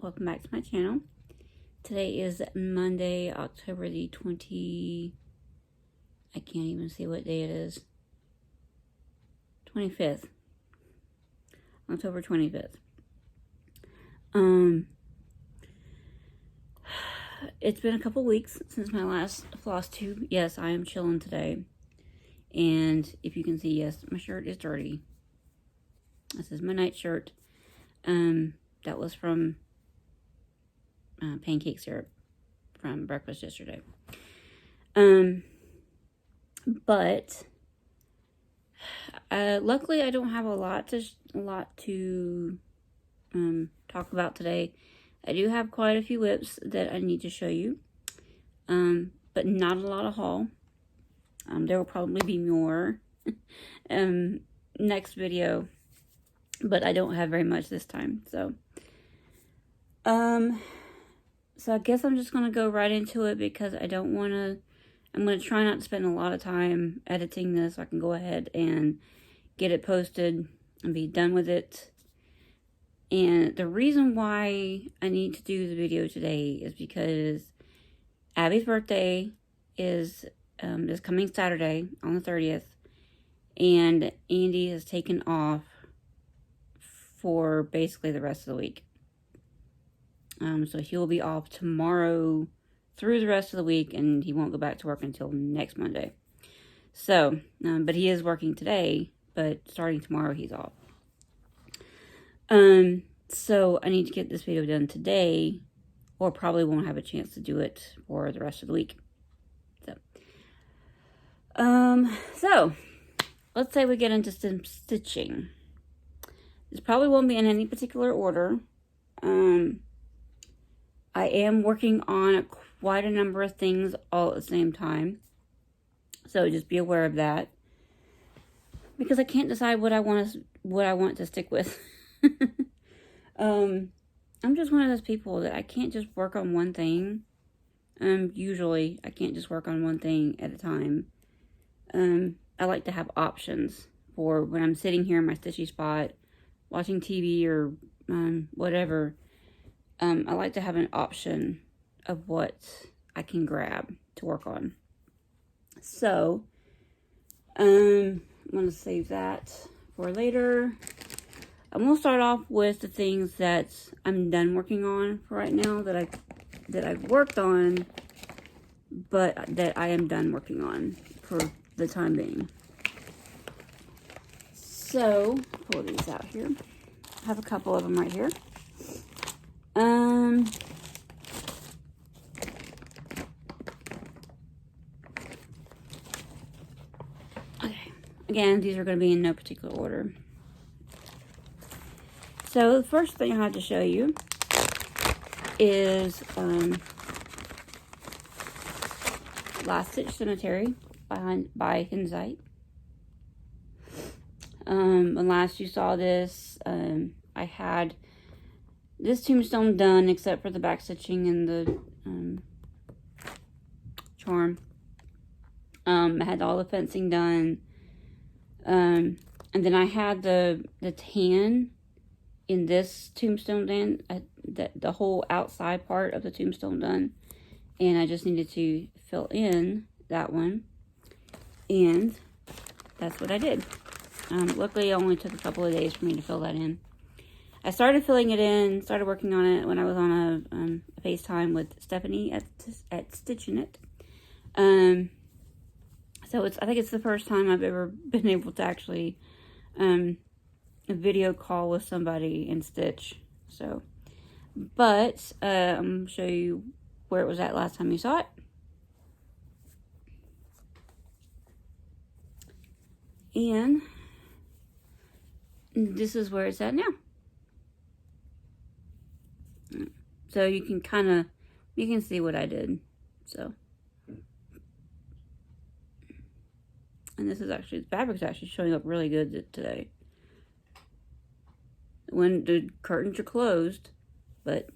welcome back to my channel. Today is Monday, October the I can't even see what day it is. 25th. October 25th. It's been a couple weeks since my last Flosstube. Yes, I am chilling today. And if you can see, yes, my shirt is dirty. This is my night shirt. That was from pancake syrup from breakfast yesterday. But luckily I don't have a lot to talk about today. I do have quite a few whips that I need to show you, but not a lot of haul. There will probably be more next video, but I don't have very much this time. So I guess I'm just going to go right into it because I don't want to, I'm going to try not to spend a lot of time editing this so I can go ahead and get it posted and be done with it. And the reason why I need to do the video today is because Abby's birthday is coming Saturday on the 30th, and Andy has taken off for basically the rest of the week. So he'll be off tomorrow through the rest of the week, and he won't go back to work until next Monday. So, but he is working today, but starting tomorrow he's off. So I need to get this video done today, or probably won't have a chance to do it for the rest of the week. So let's say we get into some stitching. This probably won't be in any particular order. I am working on quite a number of things all at the same time, so just be aware of that, because I can't decide what I want to stick with. I'm just one of those people that I can't just work on one thing. Usually I can't just work on one thing at a time. I like to have options for when I'm sitting here in my stitchy spot, watching TV or whatever. I like to have an option of what I can grab to work on. So, I'm going to save that for later. I'm going to start off with the things that I'm done working on for right now, that I've worked on, but that I am done working on for the time being. So, pull these out here. I have a couple of them right here. Okay. Again, these are going to be in no particular order. So, the first thing I have to show you is Last Stitch Cemetery by Hinzeit. When last you saw this, I had this tombstone done except for the back stitching and the charm. I had all the fencing done, and then I had the tan in this tombstone done, the whole outside part of the tombstone done, and I just needed to fill in that one, and that's what I did. Luckily, it only took a couple of days for me to fill that in. I started filling it in, started working on it when I was on a FaceTime with Stephanie at Stitching It. So I think it's the first time I've ever been able to actually a video call with somebody and stitch. So, but I'm going to show you where it was at last time you saw it. And this is where it's at now. So you can see what I did. So, and this is actually, the fabric's actually showing up really good today. When the curtains are closed, but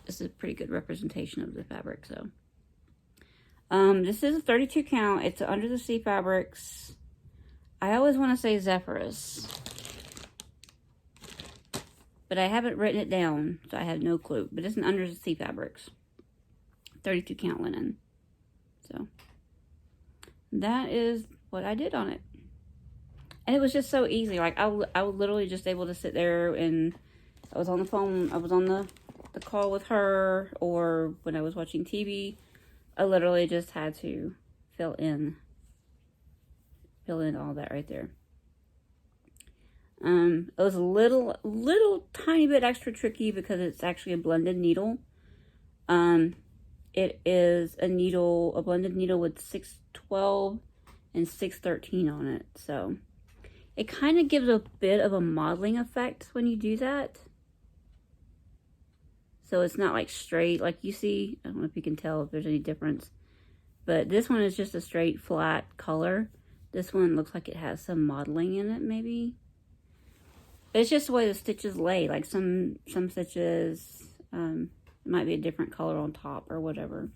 this is a pretty good representation of the fabric. So, this is a 32 count. It's Under the Sea Fabrics. I always want to say Zephyrus, but I haven't written it down, so I have no clue. But it's an Undersea Fabrics, 32 count linen. So that is what I did on it. And it was just so easy. Like, I was literally just able to sit there, and I was on the phone. I was on the call with her, or when I was watching TV, I literally just had to fill in all that right there. It was a little tiny bit extra tricky because it's actually a blended needle. It is a blended needle with 612 and 613 on it. So it kind of gives a bit of a modeling effect when you do that. So it's not like straight, like you see. I don't know if you can tell if there's any difference. But this one is just a straight, flat color. This one looks like it has some modeling in it, maybe. But it's just the way the stitches lay. Like some stitches might be a different color on top or whatever.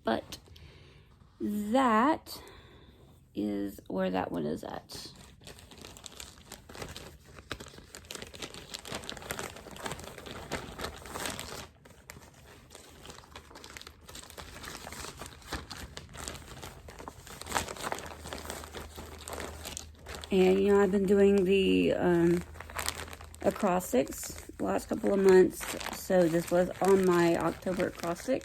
But that is where that one is at. And, you know, I've been doing the acrostics the last couple of months. So this was on my October acrostic.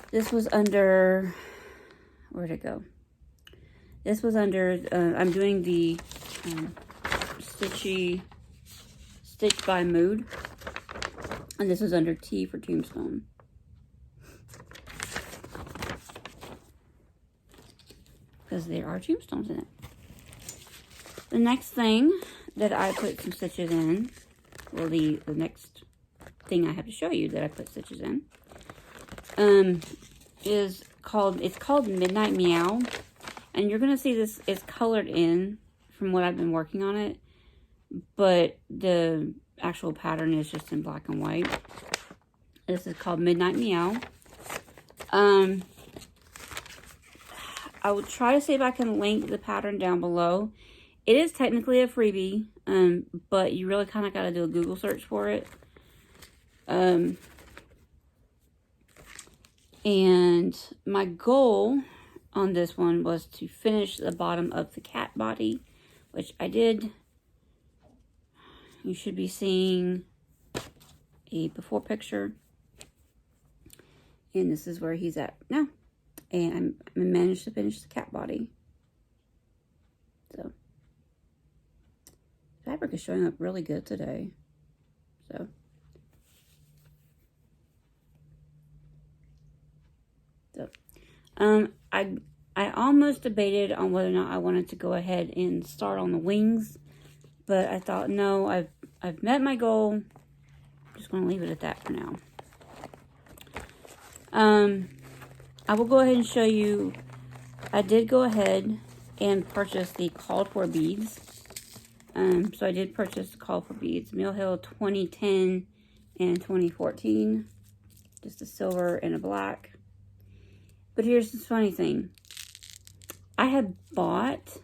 This was under, where'd it go? This was under, I'm doing the Stitch by Mood. And this is under T for Tombstone. Because there are tombstones in it. The next thing that I put some stitches in, well, the next thing I have to show you that I put stitches in, it's called Midnight Meow. And you're going to see this is colored in from what I've been working on it, but the actual pattern is just in black and white. This is called Midnight Meow. I will try to see if I can link the pattern down below. It is technically a freebie, but you really kind of got to do a Google search for it. And my goal on this one was to finish the bottom of the cat body, which I did. You should be seeing a before picture. And this is where he's at now. And I managed to finish the cat body. So fabric is showing up really good today. So I almost debated on whether or not I wanted to go ahead and start on the wings, but I thought, no, I've met my goal. I'm just going to leave it at that for now. I will go ahead and show you. I did go ahead and purchase the called for beads. So I did purchase called for beads, Mill Hill 2010 and 2014, just a silver and a black. But here's the funny thing. I had bought,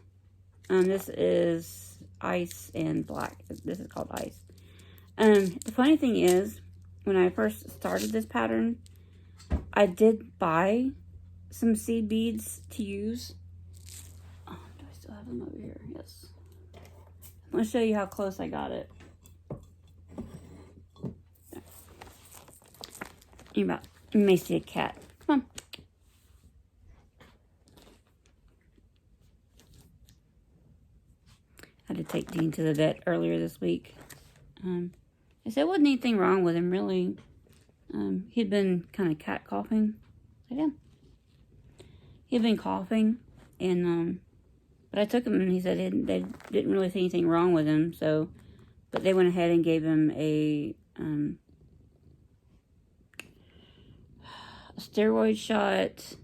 this is ice and black. This is called ice. The funny thing is, when I first started this pattern, I did buy some seed beads to use. Oh, do I still have them over here? Yes. I'm going to show you how close I got it. You may see a cat. Come on. I had to take Dean to the vet earlier this week. I said there wasn't anything wrong with him, really. He'd been kind of cat coughing. Yeah. He'd been coughing, and but I took him, and he said they didn't really see anything wrong with him. So, but they went ahead and gave him a steroid shot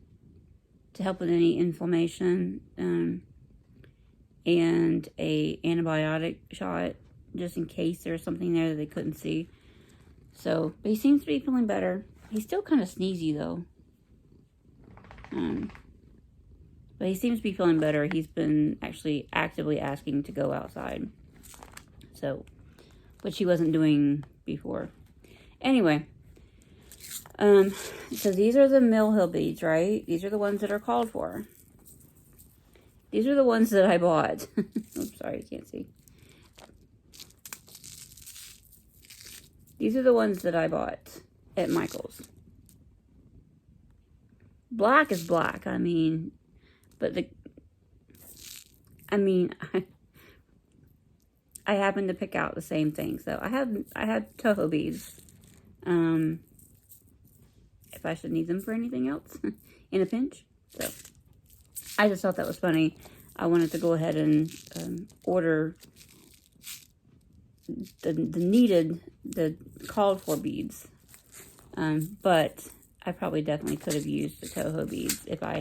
to help with any inflammation, and a antibiotic shot just in case there was something there that they couldn't see. So, but he seems to be feeling better. He's still kind of sneezy though. But he seems to be feeling better. He's been actually actively asking to go outside. So, which he wasn't doing before. Anyway, so these are the Mill beads, right? These are the ones that are called for. These are the ones that I bought. Oops, sorry, you can't see. These are the ones that I bought at Michael's. Black is black, I mean, but I happened to pick out the same thing. So I had Toho beads. If I should need them for anything else in a pinch. So I just thought that was funny. I wanted to go ahead and order the called for beads. But I probably definitely could have used the Toho beads if I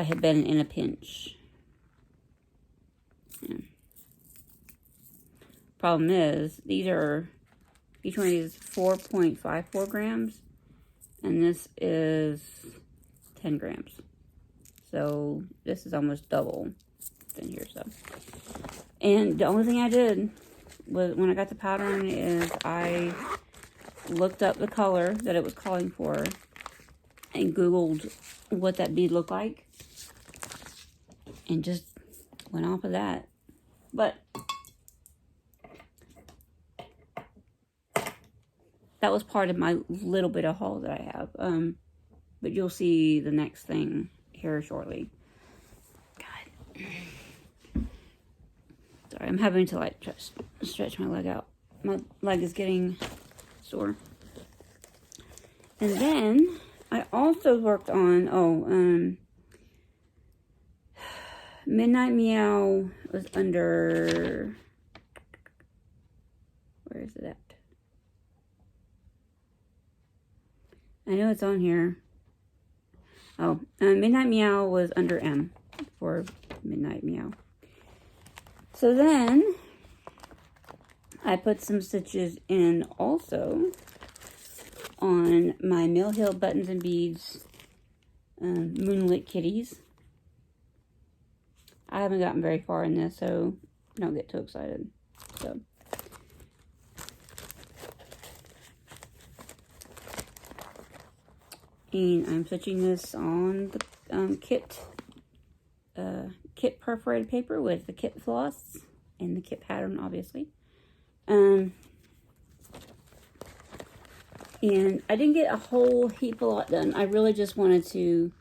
had been in a pinch. Yeah. Problem is, each one of these is 4.54 grams, and this is 10 grams. So this is almost double in here. So, and the only thing I did was when I got the pattern is I looked up the color that it was calling for and Googled what that bead looked like, and just went off of that. But that was part of my little bit of haul that I have. But you'll see the next thing here shortly. God. Sorry, I'm having to like just stretch my leg out. My leg is getting sore. And then I also worked on, Midnight Meow was under, where is it at? I know it's on here. Oh, Midnight Meow was under M for Midnight Meow. So then I put some stitches in also on my Mill Hill Buttons and Beads Moonlit Kitties. I haven't gotten very far in this, so don't get too excited. So, and I'm stitching this on the kit perforated paper with the kit floss and the kit pattern, obviously. And I didn't get a whole heap a lot done. I really just wanted to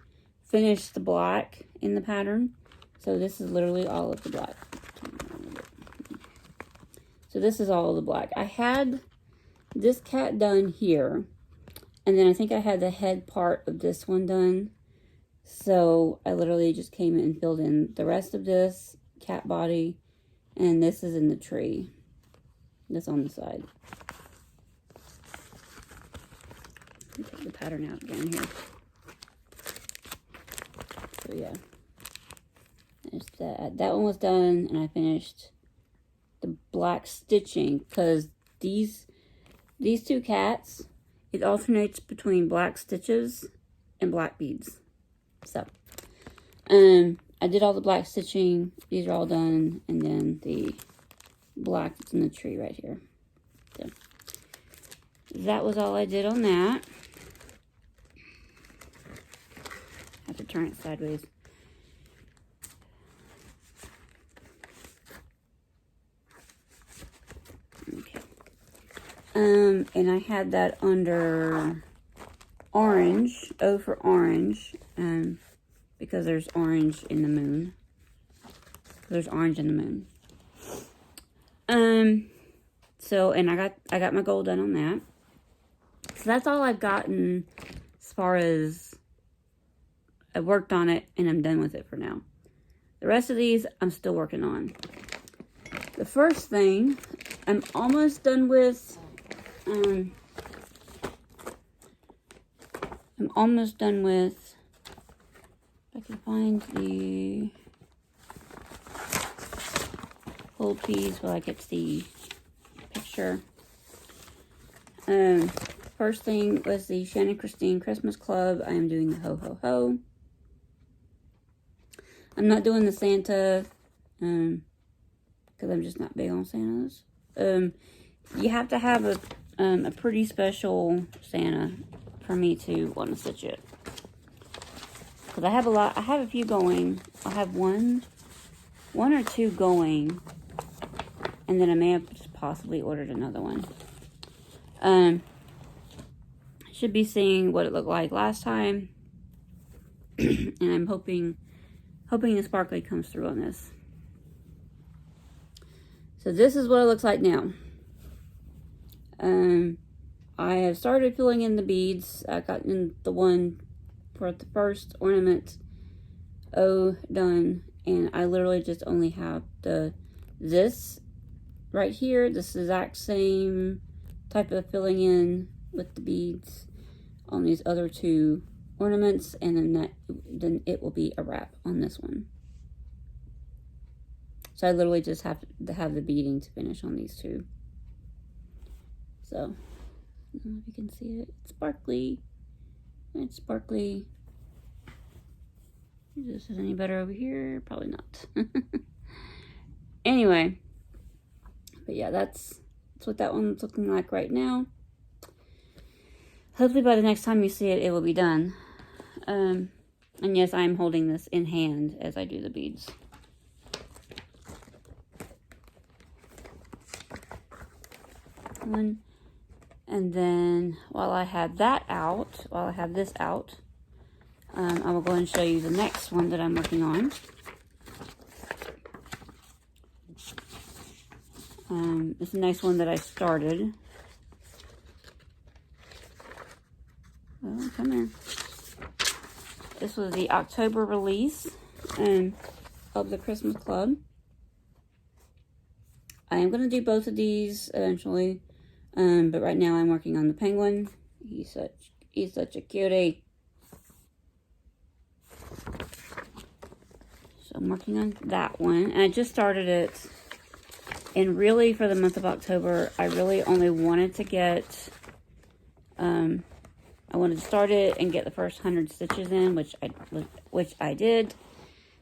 finish the black in the pattern. So this is literally all of the black. So this is all of the black. I had this cat done here. And then I think I had the head part of this one done. So I literally just came in and filled in the rest of this cat body. And this is in the tree. That's on the side. Let me take the pattern out again here. So yeah. That one was done, and I finished the black stitching because these two cats, it alternates between black stitches and black beads. So, I did all the black stitching. These are all done, and then the black that's in the tree right here. So, that was all I did on that. I have to turn it sideways. Okay. And I had that under orange, O for orange, because there's orange in the moon. There's orange in the moon. So, and I got my goal done on that. So that's all I've gotten as far as I worked on it, and I'm done with it for now. The rest of these, I'm still working on. The first thing, I'm almost done with, I'm almost done with, if I can find the whole piece while I get the picture. First thing was the Shannon Christine Christmas Club. I am doing the Ho Ho Ho. I'm not doing the Santa, because I'm just not big on Santas. You have to have a pretty special Santa for me to want to stitch it. Because I have a few going. I have one or two going. And then I may have just possibly ordered another one. Should be seeing what it looked like last time. And I'm hoping the sparkly comes through on this. So this is what it looks like now. I have started filling in the beads. I got in the one for the first ornament done, and I literally just only have this right here, this exact same type of filling in with the beads on these other two ornaments, and then it will be a wrap on this one. So I literally just have to have the beading to finish on these two. So, I don't know if you can see it. It's sparkly. It's sparkly. Is this any better over here? Probably not. Anyway. But yeah, that's what that one's looking like right now. Hopefully by the next time you see it, it will be done. And yes, I'm holding this in hand as I do the beads. One. And then while I have this out, I will go and show you the next one that I'm working on. It's a nice one that I started. Oh, come here. This was the October release of the Christmas Club. I am going to do both of these eventually. But right now I'm working on the penguin. He's such a cutie. So I'm working on that one. And I just started it. And really for the month of October, I really only wanted to get, I wanted to start it and get the first 100 stitches in, which I did.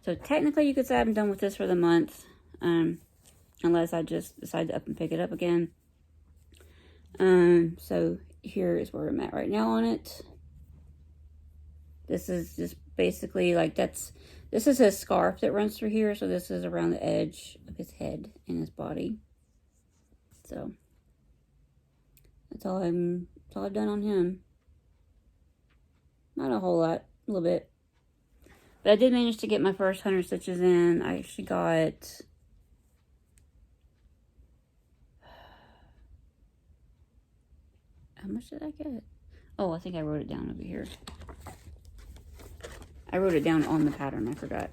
So technically you could say I'm done with this for the month. Unless I just decide to up and pick it up again. So here is where I'm at right now on it. This is just basically like this is his scarf that runs through here. So this is around the edge of his head and his body. So that's all I've done on him. Not a whole lot, a little bit. But I did manage to get my first 100 stitches in. I actually got... How much did I get? Oh, I think I wrote it down over here. I wrote it down on the pattern. I forgot.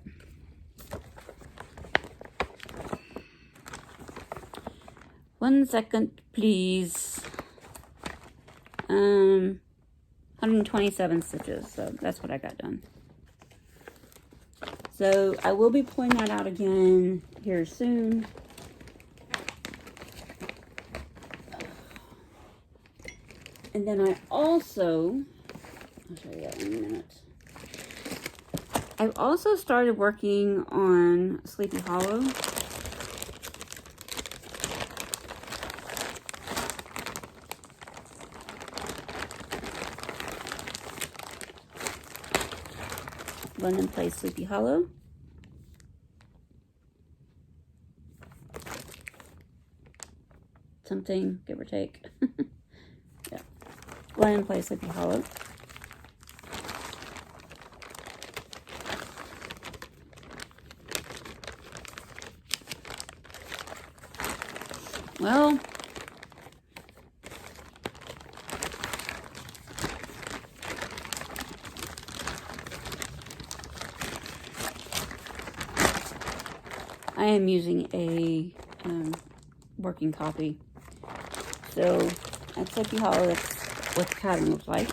One second, please. 127 stitches. So that's what I got done. So I will be pulling that out again here soon. And then I also, I'll show you that in a minute. I've also started working on Sleepy Hollow. Glendon plays Sleepy Hollow. Something, give or take. Yeah. Glendon plays Sleepy Hollow. Well, I am using a working copy. So at Sleepy Hollow, that's what the pattern looks like.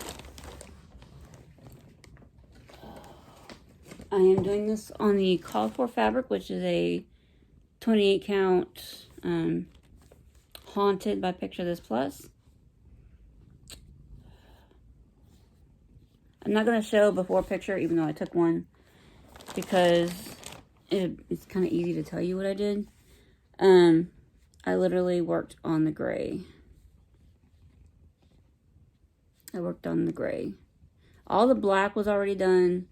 I am doing this on the called for fabric, which is a 28 count Haunted by Picture This Plus. I'm not going to show before picture, even though I took one, because it's kind of easy to tell you what I did. I I literally worked on the gray. I worked on the gray. All the black was already done.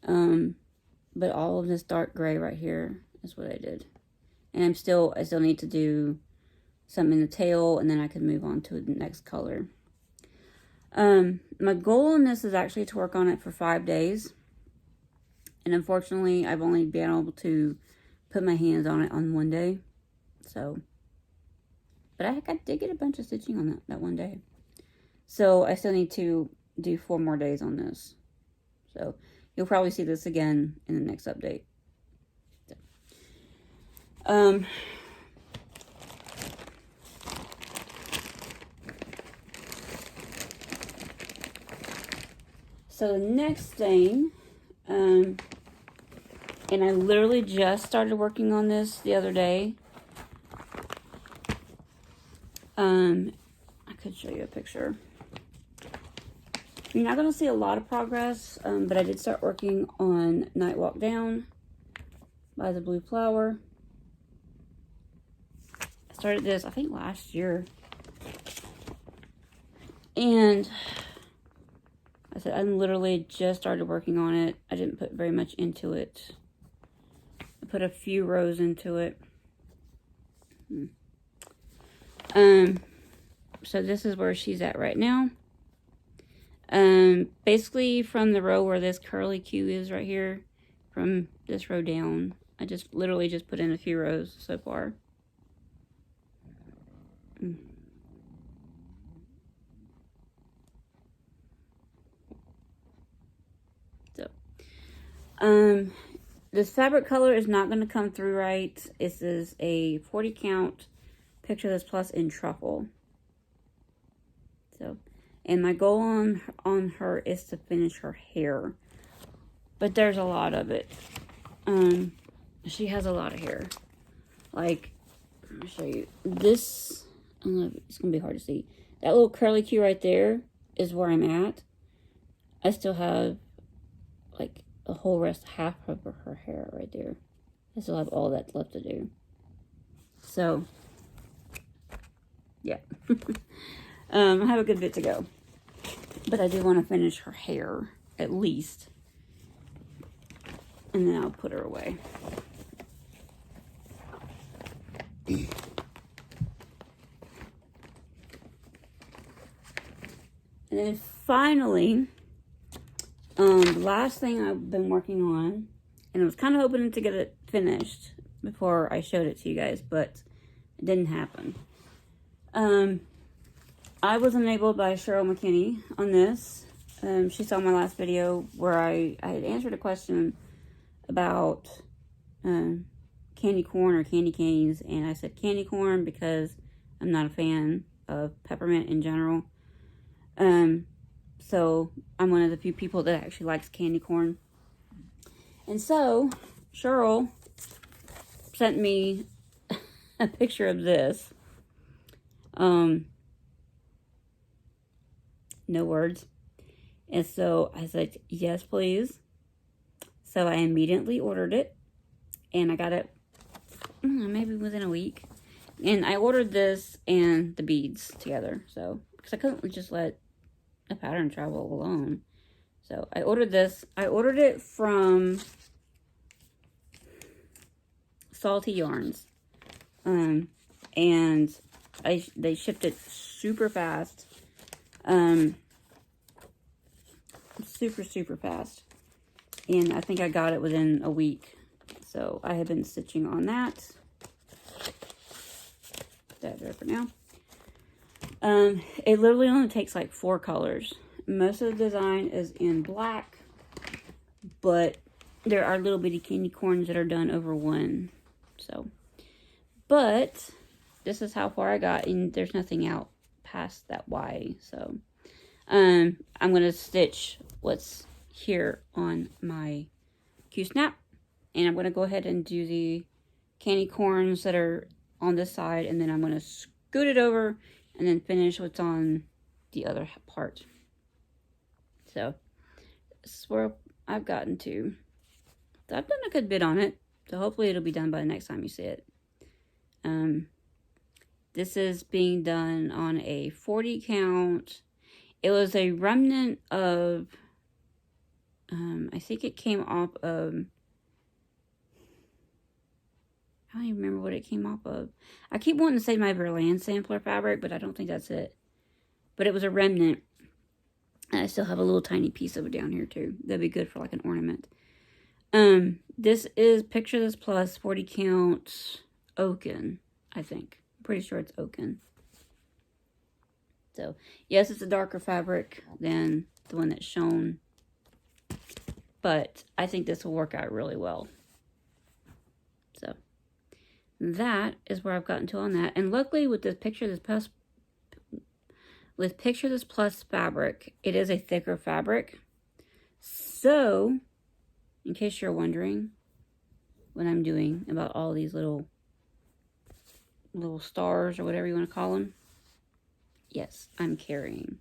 But all of this dark gray right here is what I did. And I still need to do some in the tail, and then I can move on to the next color. My goal in this is actually to work on it for 5 days. And unfortunately, I've only been able to put my hands on it on 1 day. So, but I did get a bunch of stitching on that one day. So I still need to do 4 more days on this. So you'll probably see this again in the next update. So the next thing, and I literally just started working on this the other day. I could show you a picture. You're not going to see a lot of progress, but I did start working on Night Walk Down by the Blue Flower. I started this, I think, last year. And I said I literally just started working on it. I didn't put very much into it. I put a few rows into it. So this is where she's at right now. Basically from the row where this curly Q is right here, from this row down, I just literally just put in a few rows so far. So, this fabric color is not going to come through right. This is a 40 count Picture This Plus in Truffle. So, and my goal on her is to finish her hair. But there's a lot of it. She has a lot of hair. Like, let me show you. This, I don't know, it's going to be hard to see. That little curly Q right there is where I'm at. I still have, like, the whole half of her hair right there. I still have all that's left to do. So, yeah. I have a good bit to go. But I do want to finish her hair, at least. And then I'll put her away. And then finally, the last thing I've been working on, and I was kind of hoping to get it finished before I showed it to you guys, but it didn't happen. I was enabled by Cheryl McKinney on this. She saw my last video where I had answered a question about candy corn or candy canes, and I said candy corn because I'm not a fan of peppermint in general. So I'm one of the few people that actually likes candy corn. And so Cheryl sent me a picture of this. No words. And so I said, yes, please. So I immediately ordered it. And I got it maybe within a week. And I ordered this and the beads together. So, because I couldn't just let a pattern travel alone. So I ordered this. I ordered it from Salty Yarns. And they shipped it super fast. Super fast. And I think I got it within a week. So I have been stitching on that. That's there for now. It literally only takes like 4 colors. Most of the design is in black, but there are little bitty candy corns that are done over 1. So, but this is how far I got, and there's nothing out past that Y. So, I'm going to stitch what's here on my Q-snap, and I'm going to go ahead and do the candy corns that are on this side, and then I'm going to scoot it over and then finish what's on the other part. So, this is where I've gotten to. So I've done a good bit on it, so hopefully it'll be done by the next time you see it. This is being done on a 40 count. It was a remnant of, I think it came off of, I don't even remember what it came off of. I keep wanting to say my Berlin sampler fabric, but I don't think that's it. But it was a remnant. And I still have a little tiny piece of it down here too. That'd be good for like an ornament. This is Picture This Plus 40 count Oaken, I think. I'm pretty sure it's Oaken. So, yes, it's a darker fabric than the one that's shown. But I think this will work out really well. So, that is where I've gotten to on that. And luckily with this Picture This Plus fabric, it is a thicker fabric. So, in case you're wondering what I'm doing about all these little stars or whatever you want to call them, yes, I'm carrying.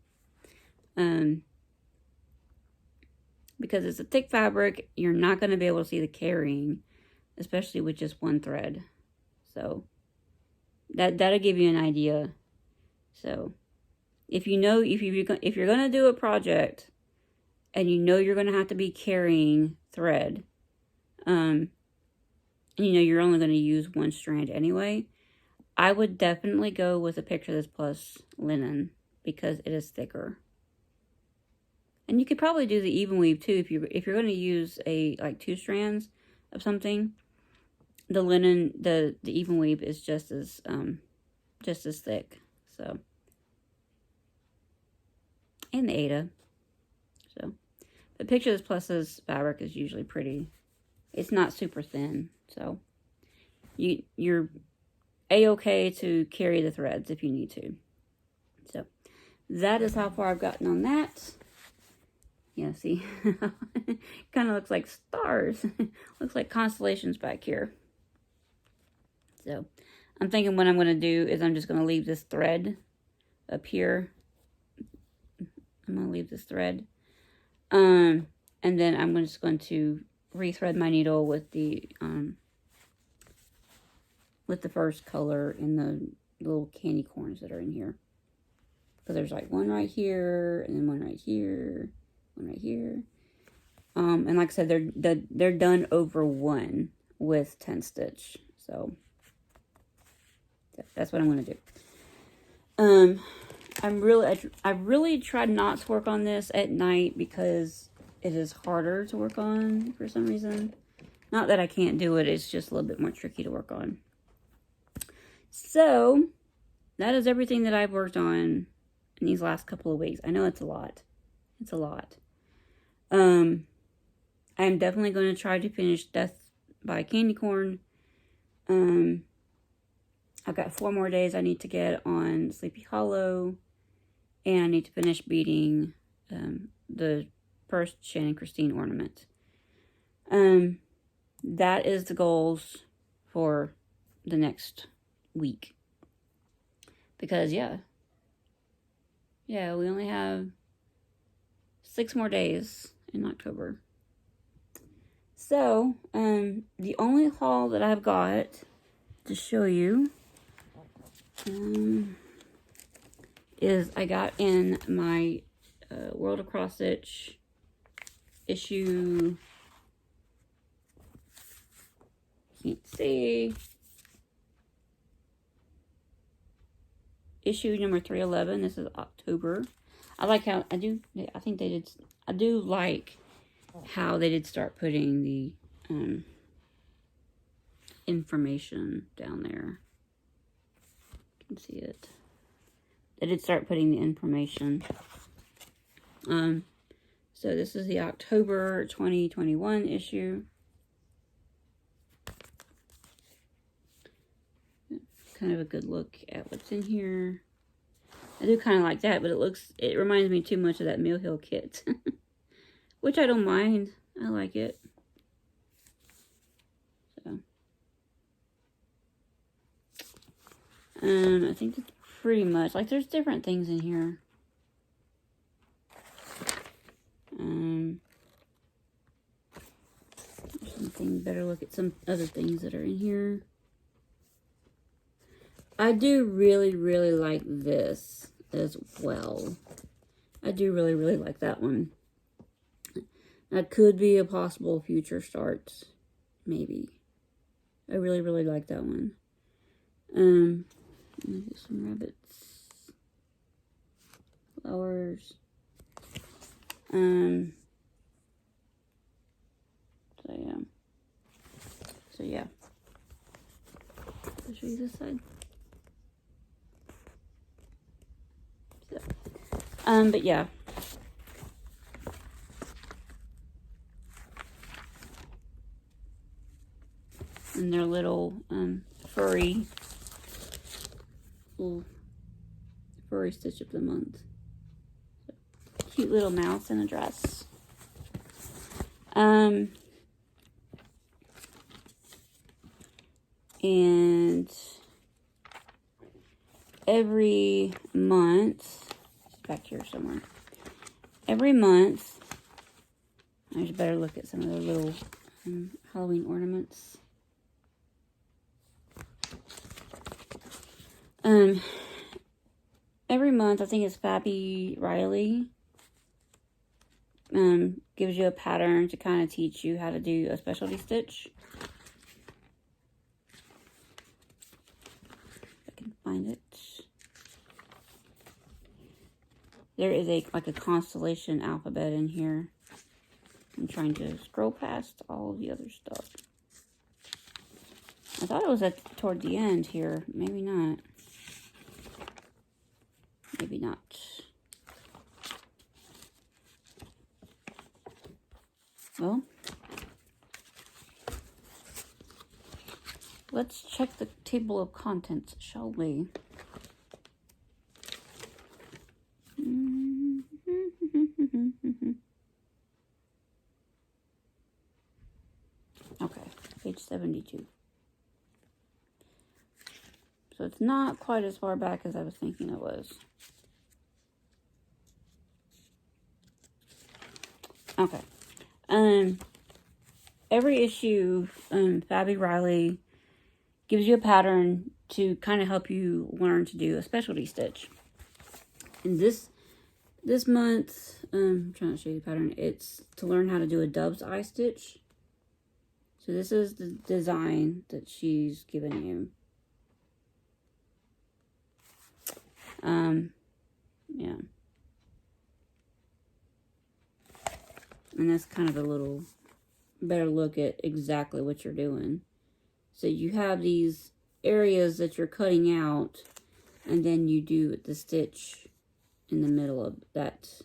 Because it's a thick fabric, you're not going to be able to see the carrying, especially with just one thread. So, that'll give you an idea. So, if you're going to do a project and you know you're going to have to be carrying thread, and you know you're only going to use one strand anyway, I would definitely go with a Picture This Plus linen because it is thicker. And you could probably do the even weave too if you're going to use like 2 strands of something. The linen, the even weave is just as thick. So, and the Aida. So, but Picture This Plus's fabric is usually pretty. It's not super thin, so you're a-okay to carry the threads if you need to. So, that is how far I've gotten on that. Yeah, see? Kind of looks like stars. Looks like constellations back here. So, I'm thinking what I'm going to do is I'm just going to leave this thread up here. I'm going to leave this thread. And then I'm just going to rethread my needle with the first color in the little candy corns that are in here. Because there's like one right here, and then one right here, one right here. And like I said, they're done over 1 with 10 stitch. So that's what I'm going to do. I really tried not to work on this at night because it is harder to work on for some reason. Not that I can't do it, it's just a little bit more tricky to work on. So, that is everything that I've worked on in these last couple of weeks. I know it's a lot. It's a lot. I'm definitely going to try to finish Death by Candy Corn. I've got 4 more days I need to get on Sleepy Hollow. And I need to finish beading the first Shannon Christine ornament. That is the goals for the next week. Because, yeah, we only have 6 more days in October. So, the only haul that I've got to show you is I got in my World of Cross Stitch issue, can't see, issue number 311. This is October. I like how, I do like how they did start putting the information down there. You can see it. They did start putting the information. So this is the October 2021 issue. Kind of a good look at what's in here. I do kind of like that, but it reminds me too much of that Mill Hill kit. Which I don't mind. I like it. So. I think that's pretty much, like, there's different things in here. Something better look at some other things that are in here. I do really, really like this as well. I do really, really like that one. That could be a possible future start, maybe. I really, really like that one. Let me get some rabbits. Flowers. So yeah. I'll show you this side. So, but yeah. And their little furry stitch of the month. So, cute little mouse in a dress. And every month, it's back here somewhere. Every month, I just better look at some of the little Halloween ornaments. Every month, I think it's Fabi Riley, gives you a pattern to kind of teach you how to do a specialty stitch. If I can find it. There is like a constellation alphabet in here. I'm trying to scroll past all of the other stuff. I thought it was toward the end here. Maybe not. Maybe not. Well, let's check the table of contents, shall we? Okay, page 72. So it's not quite as far back as I was thinking it was. Okay. Every issue, Fabi Riley gives you a pattern to kind of help you learn to do a specialty stitch. And this month, I'm trying to show you the pattern. It's to learn how to do a dove's eye stitch. So this is the design that she's given you. Yeah. And that's kind of a little better look at exactly what you're doing. So you have these areas that you're cutting out, and then you do the stitch in the middle of that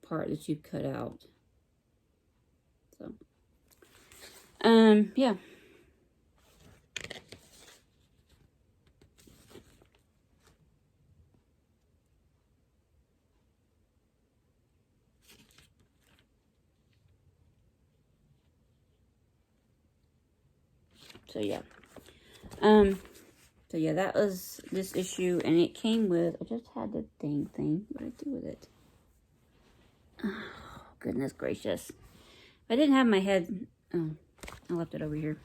part that you've cut out. So, yeah. So yeah. So yeah, that was this issue, and it came with, I just had the thing. What did I do with it? Oh, goodness gracious. I didn't have my head, oh, I left it over here.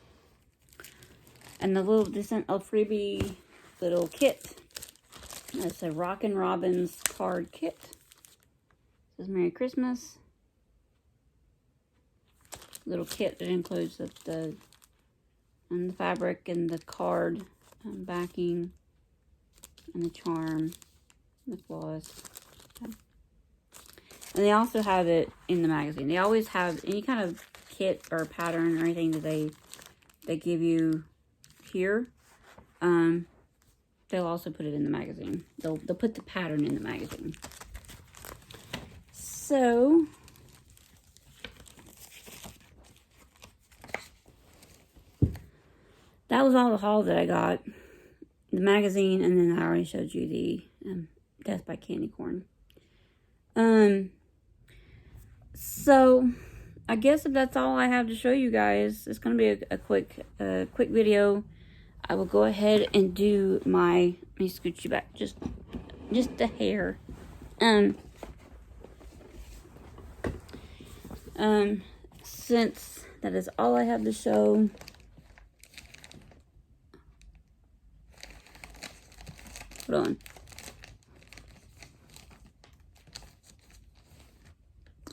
And they sent a freebie little kit. It's a Rockin' Robins card kit. It says Merry Christmas. Little kit that includes the fabric and the card backing and the charm, the floss. Okay. And they also have it in the magazine. They always have any kind of kit or pattern or anything that they give you here. They'll also put it in the magazine. They'll put the pattern in the magazine. So that was all the haul that I got. The magazine, and then I already showed you the Death by Candy Corn. So I guess if that's all I have to show you guys, it's going to be a quick video. I will go ahead and do my, let me scoot you back just a hair. Since that is all I have to show, Hold on.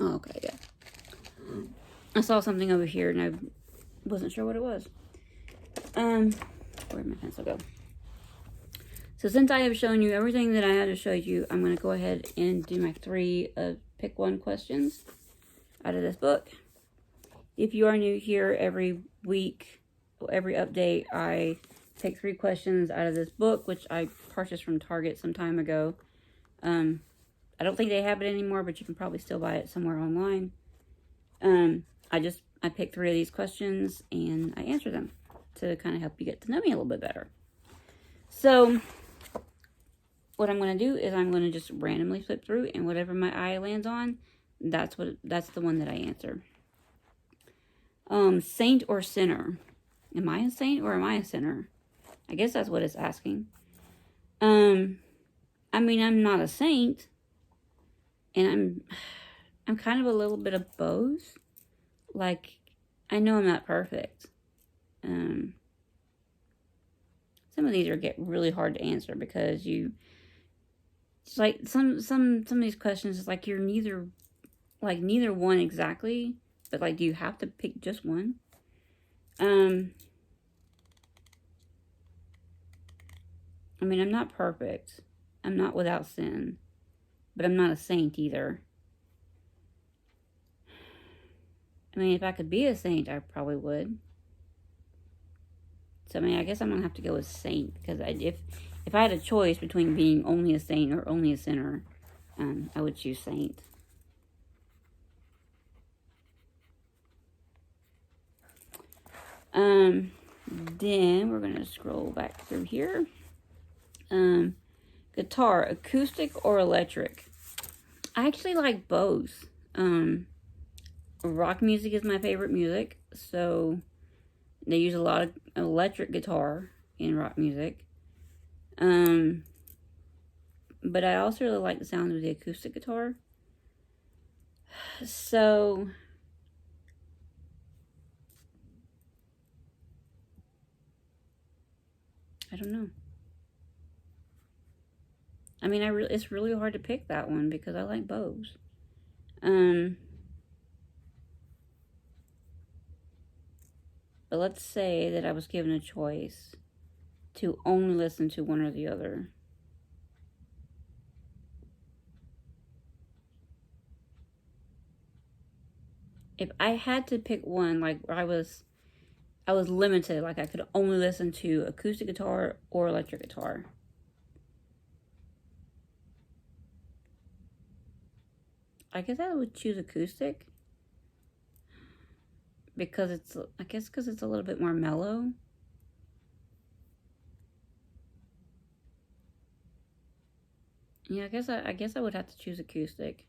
Oh, okay, yeah. I saw something over here and I wasn't sure what it was. Where'd my pencil go? So since I have shown you everything that I had to show you, I'm going to go ahead and do my 3 pick one questions out of this book. If you are new here, every week, every update, I pick 3 questions out of this book, which I purchased from Target some time ago. I don't think they have it anymore, but you can probably still buy it somewhere online. I pick 3 of these questions and I answer them to kind of help you get to know me a little bit better. So what I'm going to do is I'm going to just randomly flip through, and whatever my eye lands on, that's the one that I answer. Saint or sinner? Am I a saint or am I a sinner? I guess that's what it's asking. I mean, I'm not a saint, and I'm kind of a little bit of both. Like, I know I'm not perfect. Some of these get really hard to answer because it's like some of these questions is like you're neither one exactly, but like, do you have to pick just one? I mean, I'm not perfect. I'm not without sin, but I'm not a saint either. I mean, if I could be a saint, I probably would. So, I mean, I guess I'm going to have to go with saint, because if I had a choice between being only a saint or only a sinner, I would choose saint. Then we're going to scroll back through here. Guitar, acoustic or electric? I actually like both. Rock music is my favorite music, so they use a lot of electric guitar in rock music. But I also really like the sound of the acoustic guitar. So I don't know. I mean, it's really hard to pick that one because I like both. But let's say that I was given a choice to only listen to one or the other. If I had to pick one, like I was limited, like I could only listen to acoustic guitar or electric guitar. I guess I would choose acoustic. Because it's a little bit more mellow. Yeah, I guess I would have to choose acoustic.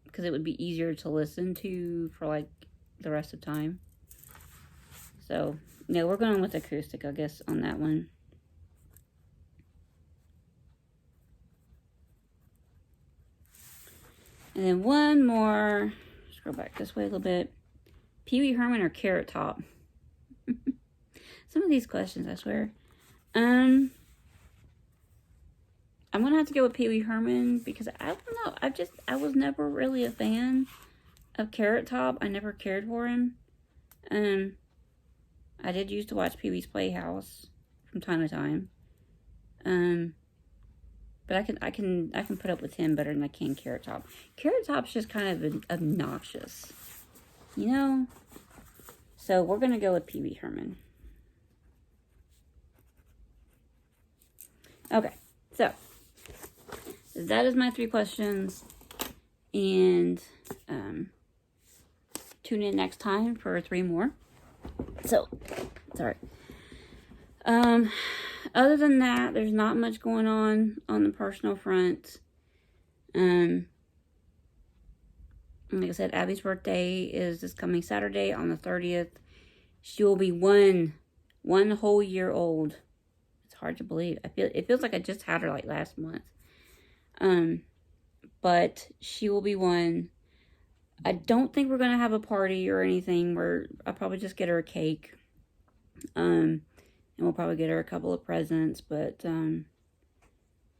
Because it would be easier to listen to for like the rest of time. So, yeah, we're going with acoustic, I guess, on that one. And then one more. Scroll back this way a little bit. Pee Wee Herman or Carrot Top? Some of these questions, I swear. I'm going to have to go with Pee Wee Herman because I don't know. I was never really a fan of Carrot Top. I never cared for him. I did used to watch Pee Wee's Playhouse from time to time. But I can put up with him better than I can Carrot Top. Carrot Top's just kind of obnoxious, you know? So we're going to go with Pee Wee Herman. Okay, so that is my 3 questions. And tune in next time for 3 more. So, sorry. Other than that, there's not much going on the personal front. Like I said, Abby's birthday is this coming Saturday on the 30th. She will be one whole year old. It's hard to believe. It feels like I just had her like last month. But she will be 1. I don't think we're gonna have a party or anything. I'll probably just get her a cake. And we'll probably get her a couple of presents. But,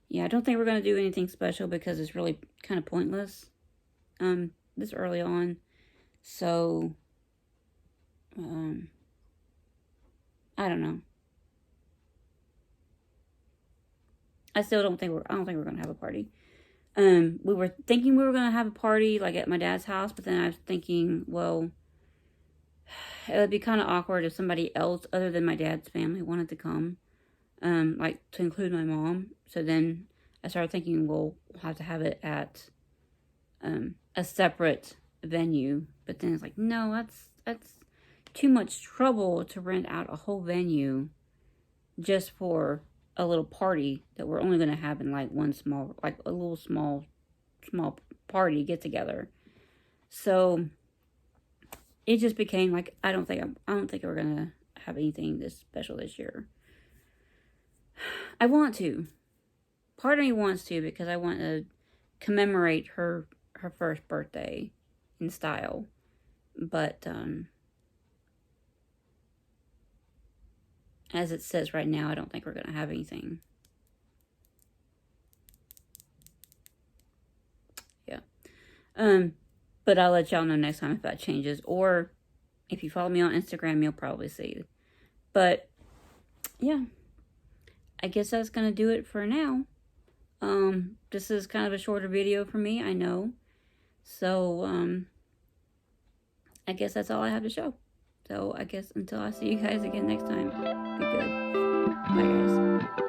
yeah, I don't think we're going to do anything special because it's really kind of pointless this early on. So, I don't know. I don't think we're going to have a party. We were thinking we were going to have a party, like, at my dad's house, but then I was thinking, well, it would be kind of awkward if somebody else other than my dad's family wanted to come, like, to include my mom. So then I started thinking, well, we'll have to have it at a separate venue. But then it's like, no, that's too much trouble to rent out a whole venue just for a little party that we're only going to have in like one small, like a little small party get together. So it just became like, I don't think we're going to have anything this special this year. I want to. Part of me wants to because I want to commemorate her first birthday in style. But as it says right now, I don't think we're going to have anything. Yeah. But I'll let y'all know next time if that changes. Or if you follow me on Instagram, you'll probably see. But, yeah. I guess that's going to do it for now. This is kind of a shorter video for me, I know. So, I guess that's all I have to show. So, I guess until I see you guys again next time, be good. Bye, guys.